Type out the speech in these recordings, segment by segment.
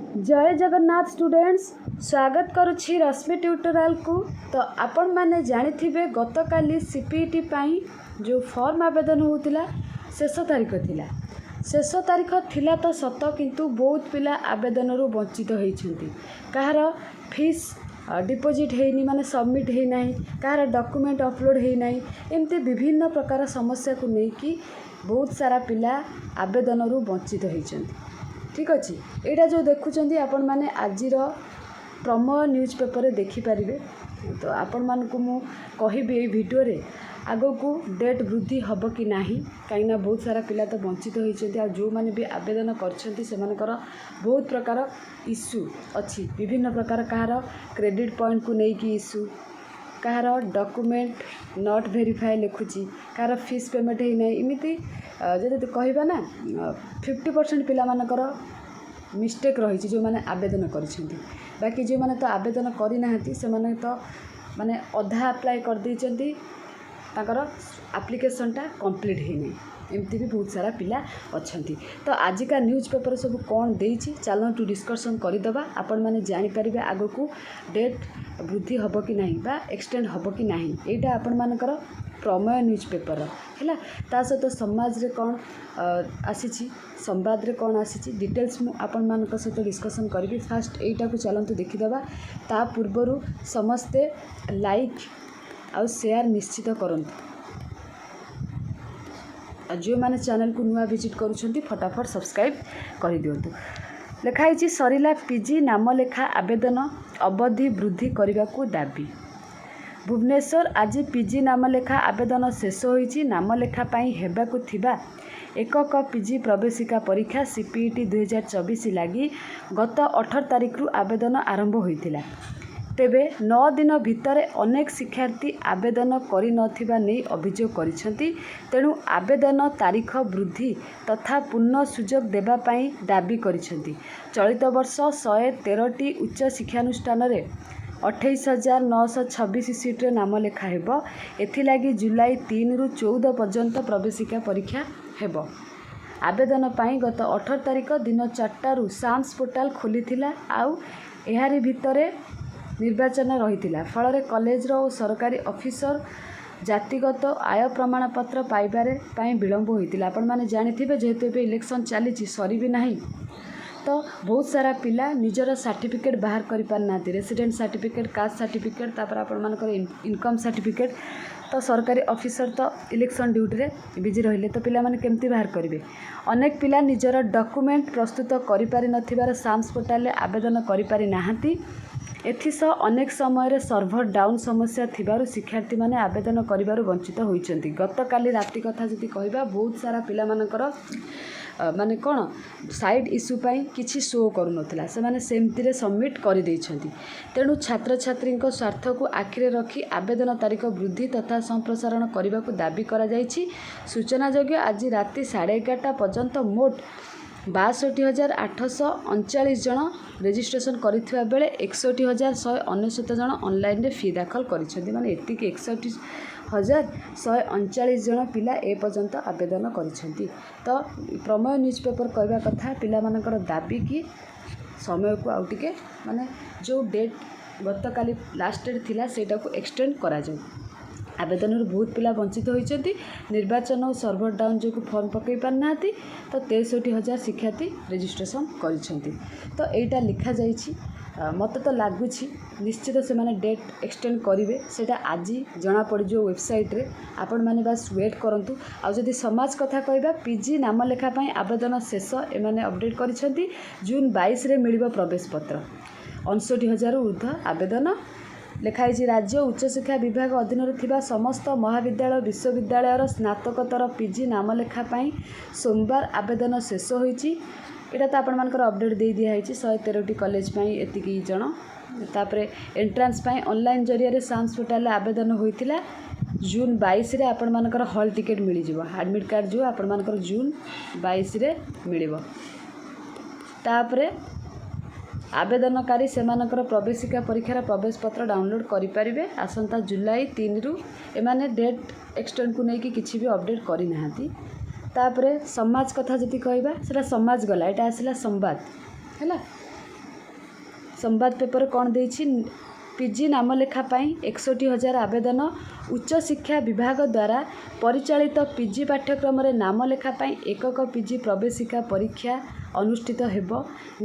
जय जगन्नाथ स्टूडेंट्स स्वागत करुछि रश्मि ट्यूटोरियल को। तो आपण माने जानिथिबे गतकाली सीपीटी पाई जो फॉर्म आवेदन होतिला शेष तारीख थिला। शेष तारीख थिला तो सत किंतु बहुत पिला आवेदन रु वंचित होइछंती। कहार फीस डिपोजिट हेनी माने सबमिट हे नाही, कहार डॉक्यूमेंट अपलोड हे नाही, एमती विभिन्न प्रकार समस्या को लेकिन बहुत सारा पिला आवेदन रु वंचित होइछंती। ठीक अच्छे यहाँ जो देखुं आपण मैंने आज प्रमेय न्यूज पेपर देखिपारे। तो आपण मानक मु कहबी ये वीडियो रे आगो को डेट वृद्धि हम कि नहीं, कहीं बहुत सारा पिला तो वंचित होती। जो मैंने भी आवेदन कर बहुत प्रकार इश्यू अच्छी, विभिन्न प्रकार कहार क्रेडिट पॉइंट को लेकिन इश्यू, कहार डॉक्यूमेंट नॉट वेरीफाई लिखुची, कहार फीस पेमेंट है नहीं, इमिति जब कहबा ना 50% पिला मानकर मिस्टेक रही जो मैंने आवेदन करिसेंती। बाकी जो मैंने तो आवेदन करना से मैंने तो माने अधा अप्लाई कर देइचंती, ताकर एप्लिकेशनटा कंप्लीट है नहीं, एमती भी बहुत सारा पिला अच्छी। तो आज का न्यूज पेपर सब कौन देइछि चलो टू डिस्कसन करदे। आपण मैंने जानीपर आग को डेट वृद्धि हम कि नहीं बा एक्सटेंड हम कि नहीं, यहाँ आपण मानकर प्रमेय न्यूज पेपर है। ता सहित समाज रे कौन आसी, संवाद रे कौन आसी, डिटेल्स मु आपण मानक सहित डिस्कसन करी। फास्ट एटा को चलतु देखीदेवा। ता पूर्वर समस्ते लाइक आउ शेयर निश्चित करंतु। जो मैंने चैनल को नुआ विजिट करुछंती फटाफट सब्सक्राइब कर दिंतु। लिखाई सरिला पीजी नामलेखा आवेदन अवधि वृद्धि करने को दाबी। भुवनेश्वर आज पीजी नामलेखा आवेदन शेष होईछि। नामलेखा पाई हेबाकु थिबा एकक पीजी प्रवेशिका परीक्षा सीपीटी 2024 लगी गत 18 तारीख रु आवेदन आरंभ होइथिला। तेबे 9 दिन भितर अनेक शिक्षार्थी आवेदन करि नथिबा नै अभियोग करिसेंती। तेणु आवेदन तारीख वृद्धि तथा पुनः सुजोग देबा पाई दाबी करिसेंती। चलित वर्ष 113टी उच्च शिक्षानुष्ठान रे 28,926 सीट्रे नाम लेखा हेबो। एथिलागी जुलाई 3 रु 14 पर्यंत प्रवेशिका परीक्षा हेबो। आवेदन पाई गत 18 तारीख दिन 4 रु साम्स पोर्टाल खोलीथिला। आउ एहारी भितरे निर्वाचन रही फल कॉलेज और सरकारी ऑफिसर जातिगत आय प्रमाण पत्र पाइबारे विलंब होता। आपण मैंने जानिथिबे जेहेतु ए इलेक्शन चली सरी भी नहीं, तो बहुत सारा पिला निजर सर्टिफिकेट बाहर कर पारना, रेसिडेंट सर्टिफिकेट, कास्ट सर्टिफिकेट, तापर आपण मानकर इनकम सर्टिफिकेट। तो सरकारी ऑफिसर तो इलेक्शन ड्यूटी रे बिजी रहिले, तो पिला माने केमती बाहर करेंगे। अनेक पिला निजर डॉक्यूमेंट प्रस्तुत करि पारि नथिबार साम्स पोर्टाल रे आवेदन करि पारि नाहांती। एथिसह अनेक समय सर्भर डाउन समस्या थिबारु शिक्षार्थी माने आवेदन करिबारु वंचित होइचंती। गतकाली राति कथा जदि कहबा बहुत सारा पिला मानकर माने कोन साइड इश्यू पाई किछि शो करू नथिला, से माने सेमती रे सबमिट करि दैछंती। तेणु छात्र छात्री स्वार्थ को आखिरे रखी आवेदन तारीख वृद्धि तथा संप्रसारण करने को दाबी करा जायछि। सूचना योग्य आज राति 11:30 पर्यंत मोट 62,839 जन रेजिस्ट्रेशन करिथिबा बेले 61,199 जन ऑनलाइन रे फी दाखल करिसेंती। माने एतिक 61,139 जन पिला ए पर्यंत आवेदन करिसेंती। तो प्रमेय न्यूज पेपर कहबा कथा पिला मानकर दाबी कि समय को आउ टिके माने जो डेट गतकाली लास्ट डेट थिला सेटा को एक्सटेंड करा जाऊ। आवेदन बहुत पिला वंचित होइचंती। निर्वाचन और सर्भर डाउन जो फॉर्म पकई पारना, तो 63,000 शिक्षार्थी रजिस्ट्रेशन करिसेंती। तो यहाँ लिखा जाइछि, मत तो लगुच निश्चित से माने डेट एक्सटेंड करेंगे, सेटा आज जना पड़ जो वेबसाइट रे। आपण माने बस वेट करंतु। आ जदि समाज कथा कहबा पीजी नाम लेखा पाई आवेदन शेष एमाने अपडेट करिसेंती। जून 22 रे मिलिबो प्रवेश पत्र। 59,000 ऊर्ध्व आवेदन लिखाई। राज्य उच्च शिक्षा विभाग अधीन थिबा समस्त महाविद्यालय विश्वविद्यालय स्नातकोत्तर पीजी नाम लेखा पाई सोमवार आवेदन शेष होईची। एटा तो आपण मानकर अपडेट दे दिया है 113टी कॉलेज पाई एतिकी जन। तापरे एंट्रांस पाई ऑनलाइन जरिया रे साम्स पोर्टाल आवेदन होइथिला। जून 22 रे आपण मानकर हॉल टिकट मिली जिवो। एडमिट कार्ड जो आपण मानकर जून 22 रे मिलिबो। तापरे आवेदनकारी सेमानकर प्रवेशिका परीक्षार प्रवेश पत्र डाउनलोड करें। आसंता जुलाई 3 रु एमाने डेट एक्सटेंड को लेकिन किसी भी अपडेट करना। तापरे समाज कथा जति कहबा सेटा समाज गला, एटा आसला संवाद है। ସମ୍ବାଦ ପେପର କ'ଣ ଦେଇଛି, ପିଜି ନାମଲେଖା ପାଇଁ 61,000 ଆବେଦନ। ଉଚ୍ଚଶିକ୍ଷା ବିଭାଗ ଦ୍ୱାରା ପରିଚାଳିତ ପିଜି ପାଠ୍ୟକ୍ରମରେ ନାମଲେଖା ପାଇଁ ଏକକ ପିଜି ପ୍ରବେଶିକା ପରୀକ୍ଷା ଅନୁଷ୍ଠିତ ହେବ।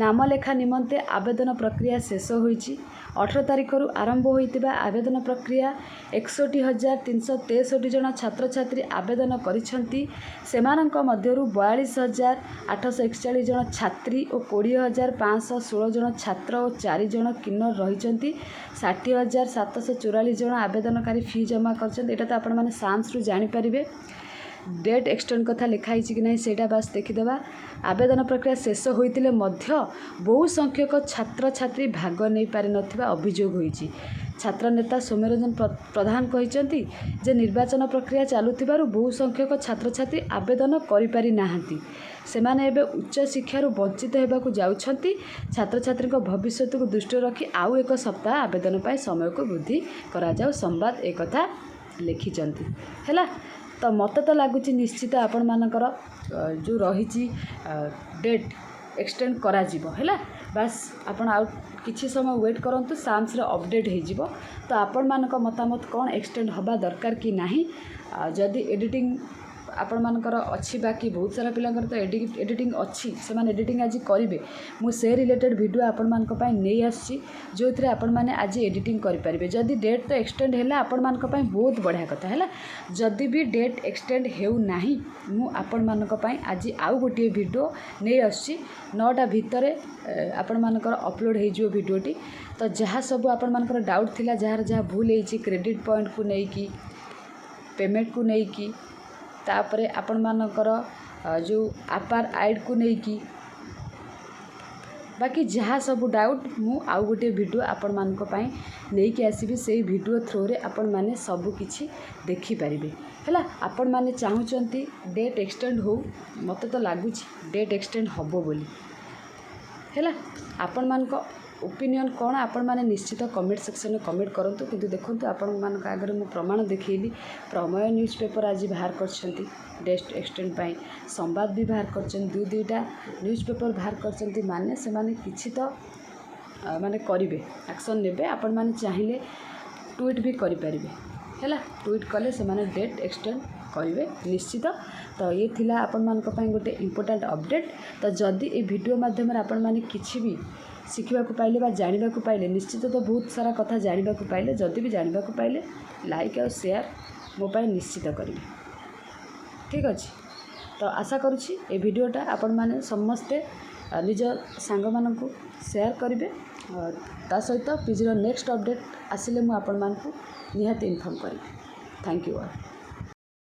ନାମଲେଖା ନିମନ୍ତେ ଆବେଦନ ପ୍ରକ୍ରିୟା ଶେଷ ହୋଇଛି। 18 ତାରିଖରୁ ଆରମ୍ଭ ହୋଇଥିବା ଆବେଦନ ପ୍ରକ୍ରିୟା 61,363 ଜଣ ଛାତ୍ରଛାତ୍ରୀ ଆବେଦନ କରିଛନ୍ତି। ସେମାନଙ୍କ ମଧ୍ୟରୁ 42,841 ଜଣ ଛାତ୍ରୀ ଓ 20,516 ଜଣ ଛାତ୍ର ଓ 4 ଜଣ କିନ୍ନର ରହିଛନ୍ତି। 60,744 ଜଣ ଆବେଦନକାରୀ ଫି ଜମା କରିଛନ୍ତି। ଏଇଟା ତ ଆପଣମାନେ ସାମ୍ସରୁ ଜାଣିପାରିବେ। ଡେଟ୍ ଏକ୍ସଟେଣ୍ଡ କଥା ଲେଖା ହେଇଛି କି ନାହିଁ ସେଇଟା ବାସ୍ ଦେଖିଦେବା। ଆବେଦନ ପ୍ରକ୍ରିୟା ଶେଷ ହୋଇଥିଲେ ମଧ୍ୟ ବହୁ ସଂଖ୍ୟକ ଛାତ୍ରଛାତ୍ରୀ ଭାଗ ନେଇପାରିନଥିବା ଅଭିଯୋଗ ହୋଇଛି। ଛାତ୍ରନେତା ସୌମ୍ୟରଞ୍ଜନ ପ୍ରଧାନ କହିଛନ୍ତି ଯେ ନିର୍ବାଚନ ପ୍ରକ୍ରିୟା ଚାଲୁଥିବାରୁ ବହୁ ସଂଖ୍ୟକ ଛାତ୍ରଛାତ୍ରୀ ଆବେଦନ କରିପାରି ନାହାନ୍ତି। ସେମାନେ ଏବେ ଉଚ୍ଚଶିକ୍ଷାରୁ ବଞ୍ଚିତ ହେବାକୁ ଯାଉଛନ୍ତି। ଛାତ୍ରଛାତ୍ରୀଙ୍କ ଭବିଷ୍ୟତକୁ ଦୃଷ୍ଟିରେ ରଖି ଆଉ ଏକ ସପ୍ତାହ ଆବେଦନ ପାଇଁ ସମୟକୁ ବୃଦ୍ଧି କରାଯାଉ, ସମ୍ବାଦ ଏକଥା ଲେଖିଛନ୍ତି। ହେଲା, ତ ମୋତେ ତ ଲାଗୁଛି ନିଶ୍ଚିତ ଆପଣମାନଙ୍କର ଯେଉଁ ରହିଛି ଡେଟ୍ ଏକ୍ସଟେଣ୍ଡ କରାଯିବ। ହେଲା, ବାସ୍ ଆପଣ ଆଉ କିଛି ସମୟ ୱେଟ୍ କରନ୍ତୁ, ସାମ୍ସରେ ଅପଡ଼େଟ୍ ହେଇଯିବ। ତ ଆପଣମାନଙ୍କ ମତାମତ କ'ଣ, ଏକ୍ସଟେଣ୍ଡ ହେବା ଦରକାର କି ନାହିଁ? ଯଦି ଏଡ଼ିଟିଂ ଆପଣମାନଙ୍କର ଅଛି, ବାକି ବହୁତ ସାରା ପିଲାଙ୍କର ତ ଏଡ଼ିଟିଂ ଅଛି, ସେମାନେ ଏଡ଼ିଟିଂ ଆଜି କରିବେ। ମୁଁ ସେ ରିଲେଟେଡ଼୍ ଭିଡ଼ିଓ ଆପଣମାନଙ୍କ ପାଇଁ ନେଇ ଆସିଛି, ଯେଉଁଥିରେ ଆପଣମାନେ ଆଜି ଏଡ଼ିଟିଂ କରିପାରିବେ। ଯଦି ଡେଟ୍ ତ ଏକ୍ସଟେଣ୍ଡ ହେଲା ଆପଣମାନଙ୍କ ପାଇଁ ବହୁତ ବଢ଼ିଆ କଥା। ହେଲା, ଯଦି ବି ଡେଟ୍ ଏକ୍ସଟେଣ୍ଡ ହେଉନାହିଁ, ମୁଁ ଆପଣମାନଙ୍କ ପାଇଁ ଆଜି ଆଉ ଗୋଟିଏ ଭିଡ଼ିଓ ନେଇ ଆସୁଛି। 9ଟା ଭିତରେ ଆପଣମାନଙ୍କର ଅପଲୋଡ଼ ହେଇଯିବ ଭିଡ଼ିଓଟି। ତ ଯାହା ସବୁ ଆପଣମାନଙ୍କର ଡାଉଟ୍ ଥିଲା, ଯାହାର ଯାହା ଭୁଲ ହେଇଛି, କ୍ରେଡ଼ିଟ୍ ପଏଣ୍ଟକୁ ନେଇକି, ପେମେଣ୍ଟକୁ ନେଇକି, ତାପରେ ଆପଣମାନଙ୍କର ଯେଉଁ ଆପାର ଆଇଡ଼ିକୁ ନେଇକି, ବାକି ଯାହା ସବୁ ଡାଉଟ୍ ମୁଁ ଆଉ ଗୋଟିଏ ଭିଡ଼ିଓ ଆପଣମାନଙ୍କ ପାଇଁ ନେଇକି ଆସିବି। ସେଇ ଭିଡ଼ିଓ ଥ୍ରୋରେ ଆପଣମାନେ ସବୁ କିଛି ଦେଖିପାରିବେ। ହେଲା, ଆପଣମାନେ ଚାହୁଁଛନ୍ତି ଡେଟ୍ ଏକ୍ସଟେଣ୍ଡ ହଉ, ମୋତେ ତ ଲାଗୁଛି ଡେଟ୍ ଏକ୍ସଟେଣ୍ଡ ହେବ ବୋଲି। ହେଲା, ଆପଣମାନଙ୍କ ଓପିନିଅନ୍ କ'ଣ ଆପଣମାନେ ନିଶ୍ଚିତ କମେଣ୍ଟ ସେକ୍ସନରେ କମେଣ୍ଟ କରନ୍ତୁ। କିନ୍ତୁ ଦେଖନ୍ତୁ, ଆପଣମାନଙ୍କ ଆଗରେ ମୁଁ ପ୍ରମାଣ ଦେଖେଇଲି। ପ୍ରମେୟ ନ୍ୟୁଜ୍ ପେପର ଆଜି ବାହାର କରିଛନ୍ତି ଡେଟ୍ ଏକ୍ସଟେଣ୍ଡ ପାଇଁ, ସମ୍ବାଦ ବି ବାହାର କରିଛନ୍ତି, ଦୁଇଟା ନ୍ୟୁଜ୍ ପେପର ବାହାର କରିଛନ୍ତି। ମାନେ ସେମାନେ କିଛି ତ ମାନେ କରିବେ, ଆକ୍ସନ୍ ନେବେ। ଆପଣମାନେ ଚାହିଁଲେ ଟ୍ୱିଟ୍ ବି କରିପାରିବେ। ହେଲା, ଟ୍ୱିଟ୍ କଲେ ସେମାନେ ଡେଟ୍ ଏକ୍ସଟେଣ୍ଡ କରିବେ ନିଶ୍ଚିତ। ତ ଇଏ ଥିଲା ଆପଣମାନଙ୍କ ପାଇଁ ଗୋଟେ ଇମ୍ପୋର୍ଟାଣ୍ଟ ଅପଡ଼େଟ୍। ତ ଯଦି ଏ ଭିଡ଼ିଓ ମାଧ୍ୟମରେ ଆପଣମାନେ କିଛି ବି ଶିଖିବାକୁ ପାଇଲେ ବା ଜାଣିବାକୁ ପାଇଲେ, ନିଶ୍ଚିତ ତ ବହୁତ ସାରା କଥା ଜାଣିବାକୁ ପାଇଲେ। ଯଦି ବି ଜାଣିବାକୁ ପାଇଲେ ଲାଇକ୍ ଆଉ ସେୟାର ମୋ ପାଇଁ ନିଶ୍ଚିତ କରିବେ। ଠିକ୍ ଅଛି, ତ ଆଶା କରୁଛି ଏ ଭିଡ଼ିଓଟା ଆପଣମାନେ ସମସ୍ତେ ନିଜ ସାଙ୍ଗମାନଙ୍କୁ ସେୟାର କରିବେ। ତା ସହିତ ପିଜିର ନେକ୍ସଟ ଅପଡ଼େଟ୍ ଆସିଲେ ମୁଁ ଆପଣମାନଙ୍କୁ ନିହାତି ଇନଫର୍ମ କରିବି। Thank you all.